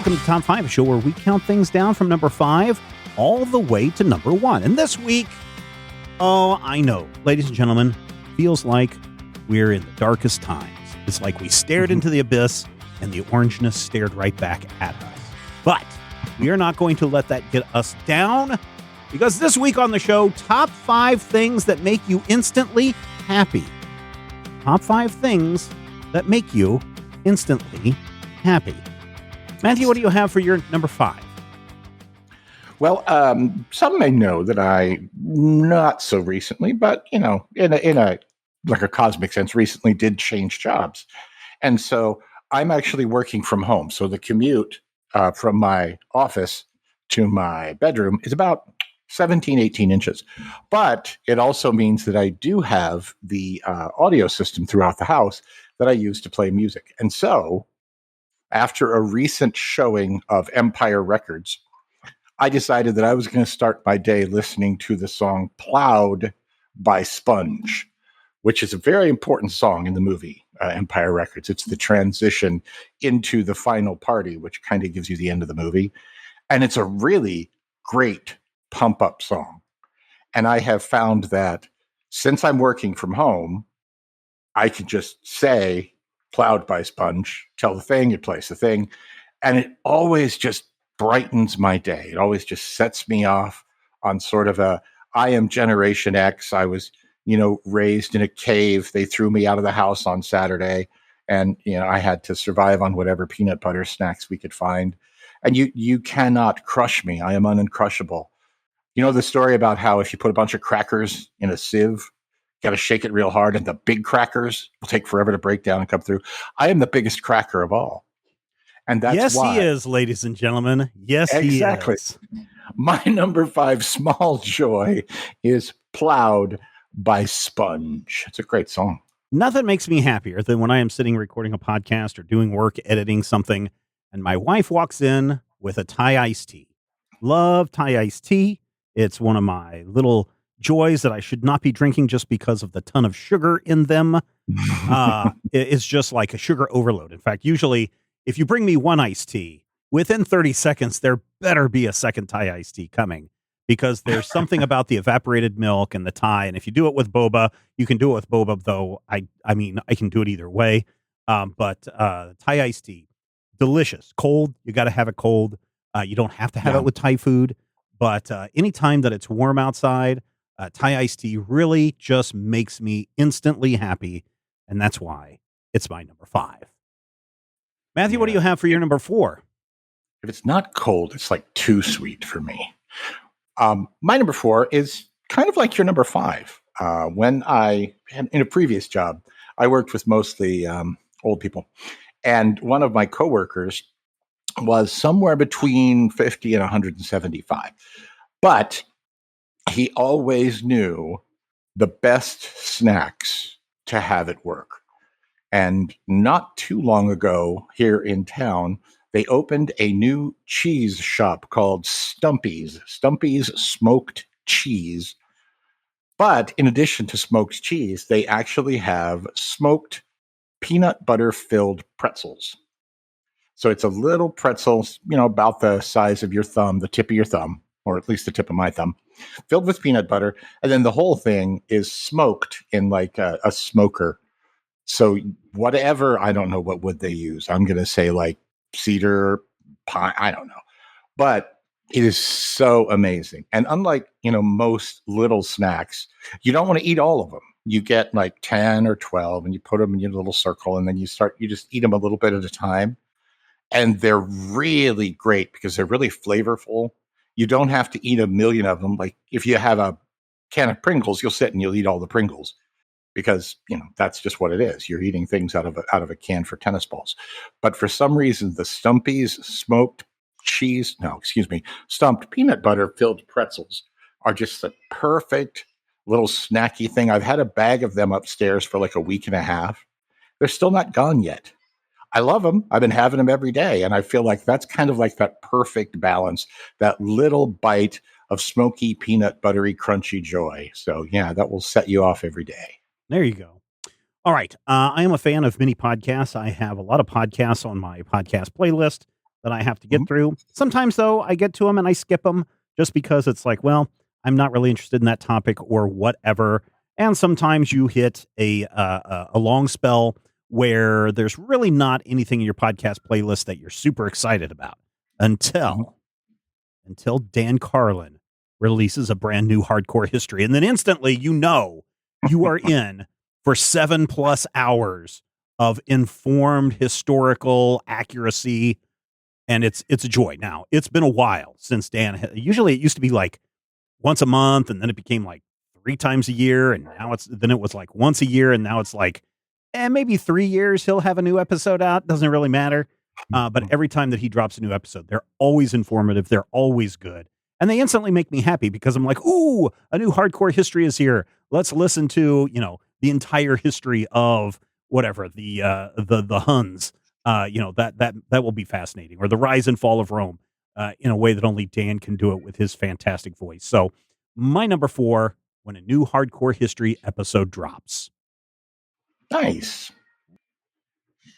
Welcome to Top 5, a show where we count things down from number 5 all the way to number 1. And this week, I know, ladies and gentlemen, feels like we're in the darkest times. It's like we stared into the abyss and the orangeness stared right back at us. But we are not going to let that get us down, because this week on the show, top 5 things that make you instantly happy. Top 5 things that make you instantly happy. Matthew, what do you have for your number 5? Well, some may know that I, not so recently, but, in a like a cosmic sense, recently did change jobs. And so I'm actually working from home. So the commute from my office to my bedroom is about 17, 18 inches. But it also means that I do have the audio system throughout the house that I use to play music. And so after a recent showing of Empire Records, I decided that I was going to start my day listening to the song Plowed by Sponge, which is a very important song in the movie Empire Records. It's the transition into the final party, which kind of gives you the end of the movie. And it's a really great pump-up song. And I have found that since I'm working from home, I can just say Plowed by Sponge, tell the thing, it plays the thing, and it always just brightens my day. It always just sets me off on sort of I am Generation X. I was, raised in a cave. They threw me out of the house on Saturday, and, I had to survive on whatever peanut butter snacks we could find. And you cannot crush me. I am uncrushable. You know the story about how if you put a bunch of crackers in a sieve, got to shake it real hard, and the big crackers will take forever to break down and come through. I am the biggest cracker of all. And that's why. Yes, he is, ladies and gentlemen. Yes, exactly. He is. My number 5 small joy is Plowed by Sponge. It's a great song. Nothing makes me happier than when I am sitting recording a podcast or doing work, editing something, and my wife walks in with a Thai iced tea. Love Thai iced tea. It's one of my little joys that I should not be drinking just because of the ton of sugar in them. It's just like a sugar overload. In fact, usually if you bring me one iced tea, within 30 seconds, there better be a second Thai iced tea coming, because there's something about the evaporated milk and the Thai. And if you do it with boba, you can do it with boba, though. I can do it either way. But Thai iced tea, delicious. Cold, you got to have it cold. You don't have to have it with Thai food. But anytime that it's warm outside, Thai iced tea really just makes me instantly happy. And that's why it's my number 5. Matthew, what do you have for your number 4? If it's not cold, it's like too sweet for me. My number 4 is kind of like your number 5. When I, in a previous job, I worked with mostly old people. And one of my coworkers was somewhere between 50 and 175. But he always knew the best snacks to have at work. And not too long ago here in town, they opened a new cheese shop called Stumpy's. Stumpy's Smoked Cheese. But in addition to smoked cheese, they actually have smoked peanut butter filled pretzels. So it's a little pretzel, about the size of your thumb, the tip of your thumb, or at least the tip of my thumb, filled with peanut butter. And then the whole thing is smoked in like a smoker. So whatever, I don't know what wood they use. I'm going to say like cedar, pine, I don't know. But it is so amazing. And unlike, most little snacks, you don't want to eat all of them. You get like 10 or 12 and you put them in your little circle, and then you just eat them a little bit at a time. And they're really great because they're really flavorful. You don't have to eat a million of them. Like if you have a can of Pringles, you'll sit and you'll eat all the Pringles, because that's just what it is. You're eating things out of a can for tennis balls. But for some reason, the Stumpy's stumped peanut butter filled pretzels are just the perfect little snacky thing. I've had a bag of them upstairs for like a week and a half. They're still not gone yet. I love them. I've been having them every day. And I feel like that's kind of like that perfect balance, that little bite of smoky, peanut, buttery, crunchy joy. So yeah, that will set you off every day. There you go. All right. I am a fan of mini podcasts. I have a lot of podcasts on my podcast playlist. that I have to Mhm. get through. Sometimes, though, I get to them and I skip them just because it's like, well, I'm not really interested in that topic or whatever. And sometimes you hit a long spell where there's really not anything in your podcast playlist that you're super excited about Mhm. until Dan Carlin releases a brand new hardcore history. And then instantly, you are in for 7+ hours of informed historical accuracy. And it's a joy. Now, it's been a while since usually it used to be like once a month, and then it became like 3 times a year. And now then it was like once a year. And now it's like, maybe 3 years he'll have a new episode out. Doesn't really matter. But every time that he drops a new episode, they're always informative. They're always good. And they instantly make me happy because I'm like, ooh, a new hardcore history is here. Let's listen to, the entire history of whatever the Huns. That will be fascinating. Or the rise and fall of Rome, in a way that only Dan can do it with his fantastic voice. So my number 4, when a new hardcore history episode drops. Nice.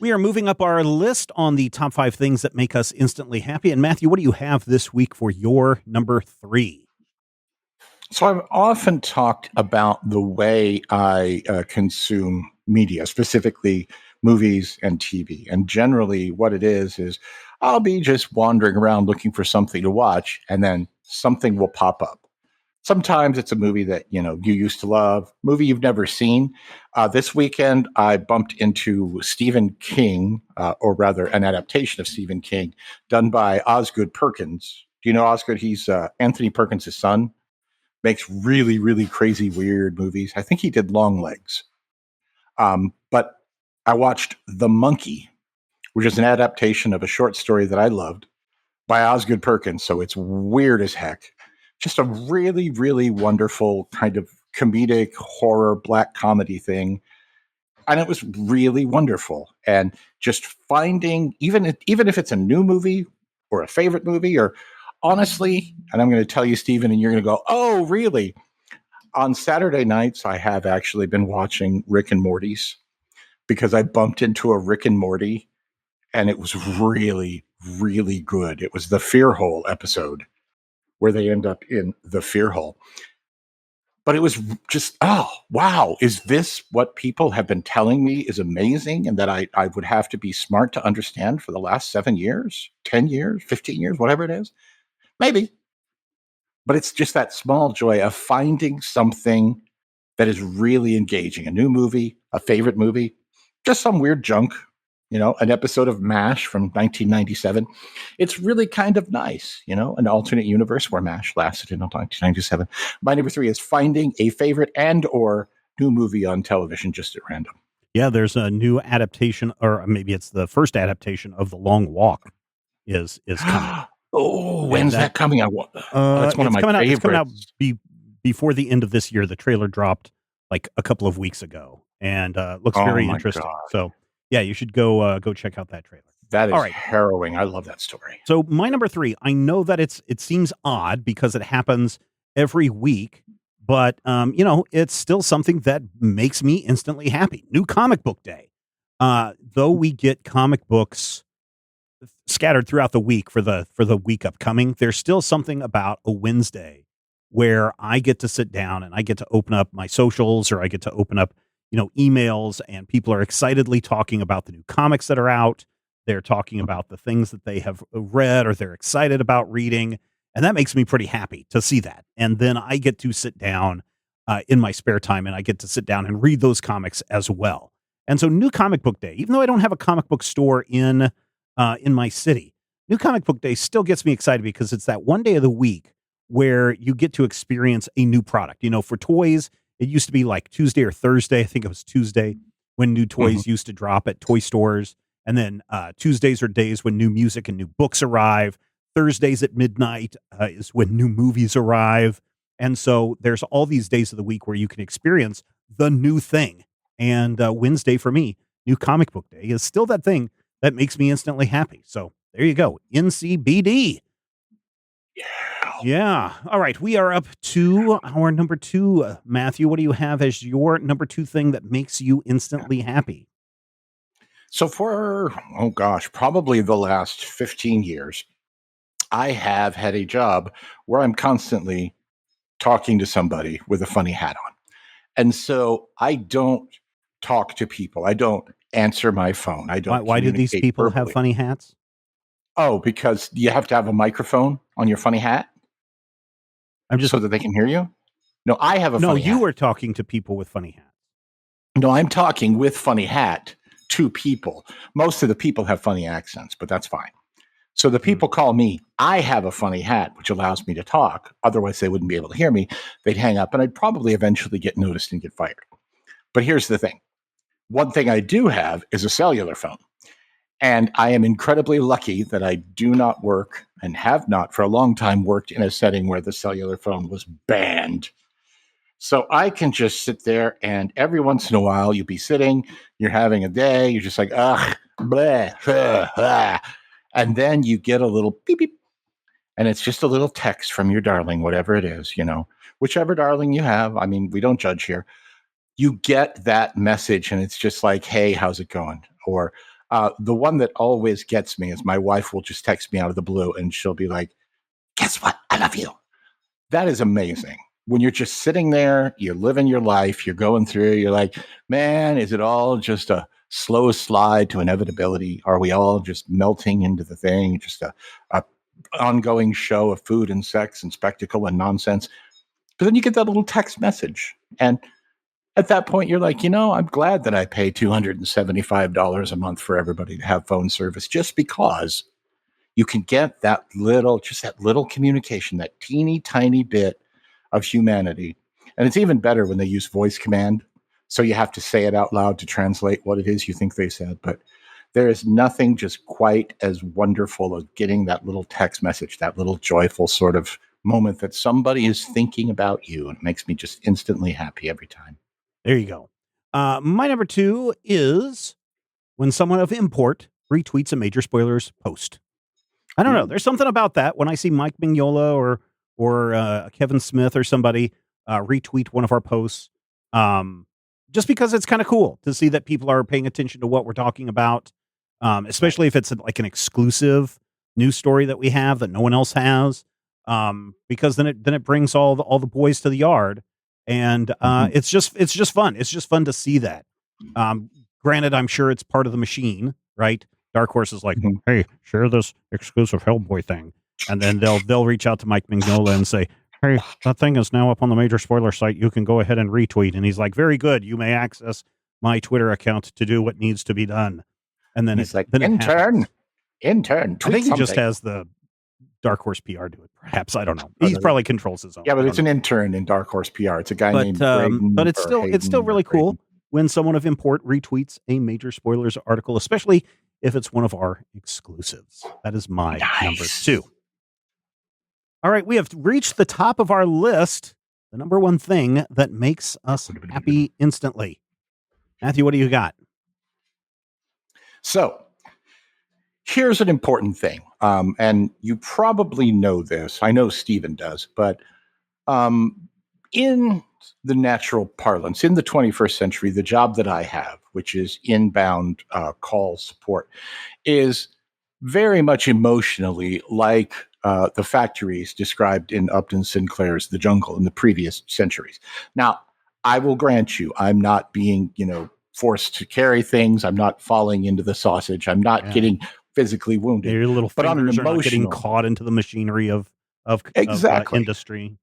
We are moving up our list on the top 5 things that make us instantly happy. And Matthew, what do you have this week for your number 3? So I've often talked about the way I consume media, specifically movies and TV. And generally, what it is I'll be just wandering around looking for something to watch, and then something will pop up. Sometimes it's a movie that you used to love, movie you've never seen. This weekend, I bumped into Stephen King, or rather, an adaptation of Stephen King, done by Osgood Perkins. Do you know Osgood? He's Anthony Perkins' son. Makes really, really crazy, weird movies. I think he did Longlegs. But I watched The Monkey, which is an adaptation of a short story that I loved by Osgood Perkins. So it's weird as heck. Just a really, really wonderful kind of comedic horror, black comedy thing. And it was really wonderful. And just finding, even if it's a new movie or a favorite movie, or honestly, and I'm going to tell you, Stephen, and you're going to go, oh, really? On Saturday nights, I have actually been watching Rick and Morty's because I bumped into a Rick and Morty, and it was really, really good. It was the Fear Hole episode where they end up in the Fear Hole. But it was just, oh, wow, is this what people have been telling me is amazing and that I would have to be smart to understand for the last 7 years, 10 years, 15 years, whatever it is? Maybe. But it's just that small joy of finding something that is really engaging. A new movie, a favorite movie, just some weird junk, an episode of MASH from 1997. It's really kind of nice, an alternate universe where MASH lasted until 1997. My number 3 is finding a favorite and or new movie on television just at random. Yeah, there's a new adaptation, or maybe it's the first adaptation of The Long Walk is coming. Oh, when's that coming out? That's one of my favorites. It's coming out before the end of this year. The trailer dropped like a couple of weeks ago, and looks very interesting. God. So yeah, you should go check out that trailer. That is harrowing. I love that story. So my number 3, I know that it seems odd because it happens every week, but it's still something that makes me instantly happy. New Comic Book Day. Though we get comic books scattered throughout the week for the week upcoming, there's still something about a Wednesday where I get to sit down and I get to open up my socials, or I get to open up emails, and people are excitedly talking about the new comics that are out. They're talking about the things that they have read or they're excited about reading, and that makes me pretty happy to see that. And then I get to sit down in my spare time, and I get to sit down and read those comics as well. And so New Comic Book Day, even though I don't have a comic book store in my city, New Comic Book Day still gets me excited because it's that one day of the week where you get to experience a new product. For toys, it used to be like Tuesday or Thursday. I think it was Tuesday when new toys used to drop at toy stores. And then Tuesdays are days when new music and new books arrive. Thursdays at midnight is when new movies arrive. And so there's all these days of the week where you can experience the new thing. And Wednesday for me, New Comic Book Day, is still that thing that makes me instantly happy. So there you go. NCBD. Yeah. All right. We are up to our number 2. Matthew, what do you have as your number 2 thing that makes you instantly happy? So for, oh gosh, probably the last 15 years, I have had a job where I'm constantly talking to somebody with a funny hat on. And so I don't talk to people. I don't answer my phone. I don't Why do these communicate people have verbally. funny hats? Oh, because you have to have a microphone on your funny hat I'm just so that they can hear you? No, I have a no. funny You hat. were talking to people with funny hats. No, I'm talking with funny hat to people. Most of the people have funny accents, but that's fine. So the people call me, I have a funny hat, which allows me to talk. Otherwise, they wouldn't be able to hear me. They'd hang up, and I'd probably eventually get noticed and get fired. But here's the thing. One thing I do have is a cellular phone. And I am incredibly lucky that I do not work and have not for a long time worked in a setting where the cellular phone was banned. So I can just sit there and every once in a while you'll be sitting, you're having a day, you're just like, ugh, bleh, blah. And then you get a little beep beep. And it's just a little text from your darling, whatever it is, whichever darling you have. I mean, we don't judge here. You get that message and it's just like, hey, how's it going? Or the one that always gets me is my wife will just text me out of the blue and she'll be like, guess what? I love you. That is amazing. When you're just sitting there, you're living your life, you're going through, you're like, man, is it all just a slow slide to inevitability? Are we all just melting into the thing? Just a ongoing show of food and sex and spectacle and nonsense. But then you get that little text message. And at that point, you're like, I'm glad that I pay $275 a month for everybody to have phone service just because you can get that little communication, that teeny tiny bit of humanity. And it's even better when they use voice command. So you have to say it out loud to translate what it is you think they said. But there is nothing just quite as wonderful as getting that little text message, that little joyful sort of moment that somebody is thinking about you. And it makes me just instantly happy every time. There you go. My number 2 is when someone of import retweets a Major Spoilers post. I don't know. There's something about that when I see Mike Mignola or Kevin Smith or somebody retweet one of our posts. Just because it's kind of cool to see that people are paying attention to what we're talking about, especially if it's like an exclusive news story that we have that no one else has. Because then it brings all the boys to the yard, and it's just fun. It's just fun to see that. Granted, I'm sure it's part of the machine, right? Dark Horse is like, hey, share this exclusive Hellboy thing, and then they'll reach out to Mike Mignola and say, hey, that thing is now up on the Major Spoiler site. You can go ahead and retweet. And he's like, very good. You may access my Twitter account to do what needs to be done. And then he's like, intern. I think he just has the Dark Horse PR do it. Perhaps, I don't know. He probably controls his own. Yeah, but it's an intern in Dark Horse PR. It's a guy named Braden. But it's still really cool when someone of import retweets a Major Spoilers article, especially if it's one of our exclusives. That is my number 2. All right, we have reached the top of our list. The number 1 thing that makes us happy instantly. Matthew, what do you got? So here's an important thing. And you probably know this. I know Stephen does, but in the natural parlance, in the 21st century, the job that I have, which is inbound call support, is very much emotionally like the factories described in Upton Sinclair's The Jungle in the previous centuries. Now, I will grant you, I'm not being, forced to carry things. I'm not falling into the sausage. I'm not getting physically wounded. Your little fingers are not getting caught into the machinery of industry.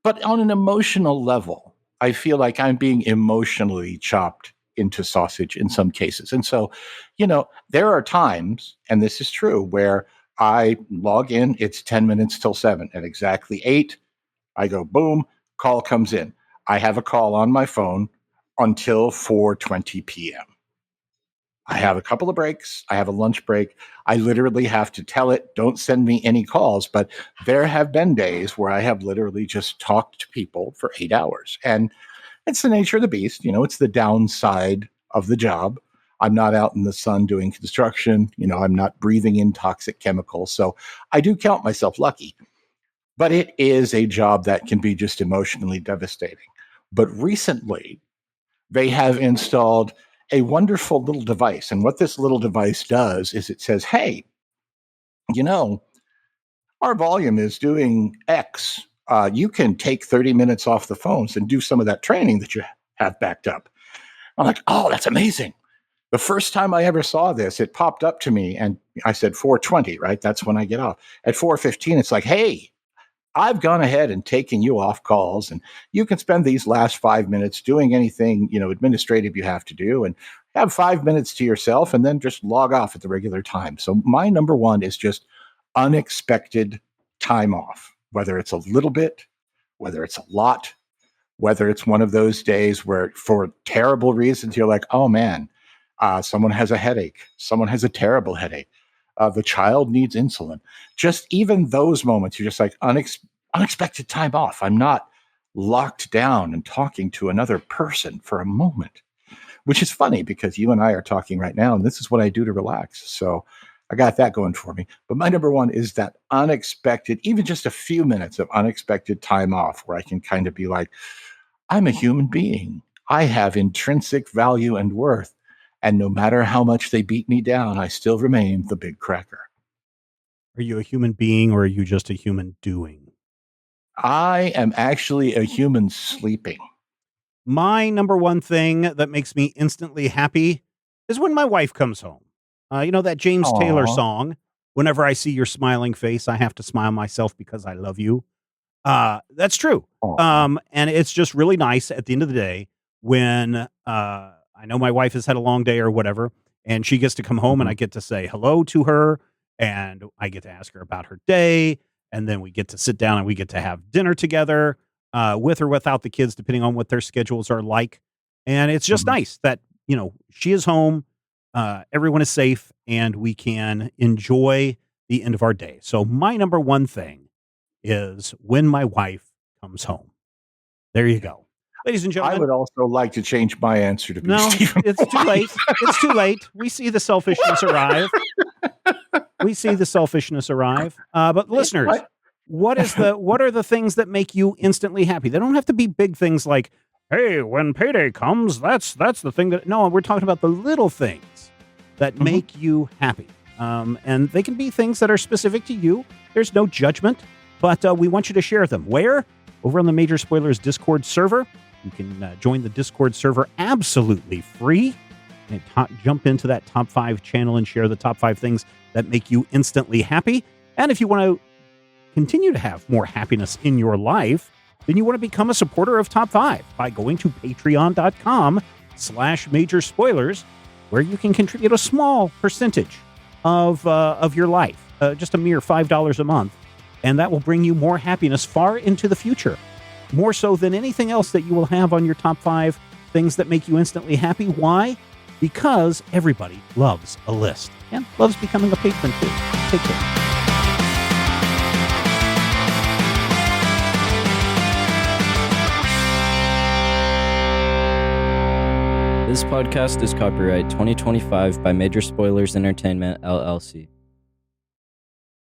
But on an emotional level, I feel like I'm being emotionally chopped into sausage in some cases. And so, there are times, and this is true, where I log in, it's 10 minutes till 7. At exactly 8, I go, boom, call comes in. I have a call on my phone until 4:20 p.m. I have a couple of breaks. I have a lunch break. I literally have to tell it, don't send me any calls. But there have been days where I have literally just talked to people for 8 hours. And it's the nature of the beast. It's the downside of the job. I'm not out in the sun doing construction. I'm not breathing in toxic chemicals. So I do count myself lucky. But it is a job that can be just emotionally devastating. But recently, they have installed a wonderful little device. And what this little device does is it says, hey, you know, our volume is doing X. You can take 30 minutes off the phones and do some of that training that you have backed up. I'm like, oh, that's amazing. The first time I ever saw this, it popped up to me and I said 4:20, right? That's when I get off. At 4:15, it's like, hey, I've gone ahead and taken you off calls, and you can spend these last 5 minutes doing anything, administrative you have to do, and have 5 minutes to yourself, and then just log off at the regular time. So my number one is just unexpected time off, whether it's a little bit, whether it's a lot, whether it's one of those days where for terrible reasons, you're like, oh man, someone has a headache. Someone has a terrible headache. The child needs insulin. Just even those moments, you're just like unexpected time off. I'm not locked down and talking to another person for a moment, which is funny because you and I are talking right now, and this is what I do to relax. So I got that going for me. But my number one is that unexpected, even just a few minutes of unexpected time off where I can kind of be like, I'm a human being. I have intrinsic value and worth. And no matter how much they beat me down, I still remain the big cracker. Are you a human being or are you just a human doing? I am actually a human sleeping. My number one thing that makes me instantly happy is when my wife comes home. That James Taylor Aw. song, whenever I see your smiling face, I have to smile myself because I love you. That's true. Aw. And it's just really nice at the end of the day when I know my wife has had a long day or whatever, and she gets to come home and I Mhm. get to say hello to her and I get to ask her about her day. And then we get to sit down and we get to have dinner together with or without the kids, depending on what their schedules are like. And it's just Mhm. nice that, she is home, everyone is safe, and we can enjoy the end of our day. So my number one thing is when my wife comes home. There you go. Ladies and I gentlemen. would also like to change my answer to be No, Stephen it's too late. Wife. It's too late. We see the selfishness arrive. We see the selfishness arrive. But listeners, what are the things that make you instantly happy? They don't have to be big things like, hey, when payday comes, that's the thing that. No, we're talking about the little things that Mhm. make you happy. And they can be things that are specific to you. There's no judgment, but we want you to share them. Where? Over on the Major Spoilers Discord server. You can join the Discord server absolutely free and jump into that top 5 channel and share the top 5 things that make you instantly happy. And if you want to continue to have more happiness in your life, then you want to become a supporter of Top 5 by going to patreon.com/major spoilers, where you can contribute a small percentage of your life, just a mere $5 a month. And that will bring you more happiness far into the future. More so than anything else that you will have on your top 5 things that make you instantly happy. Why? Because everybody loves a list and loves becoming a patron too. Take care. This podcast is copyright 2025 by Major Spoilers Entertainment, LLC.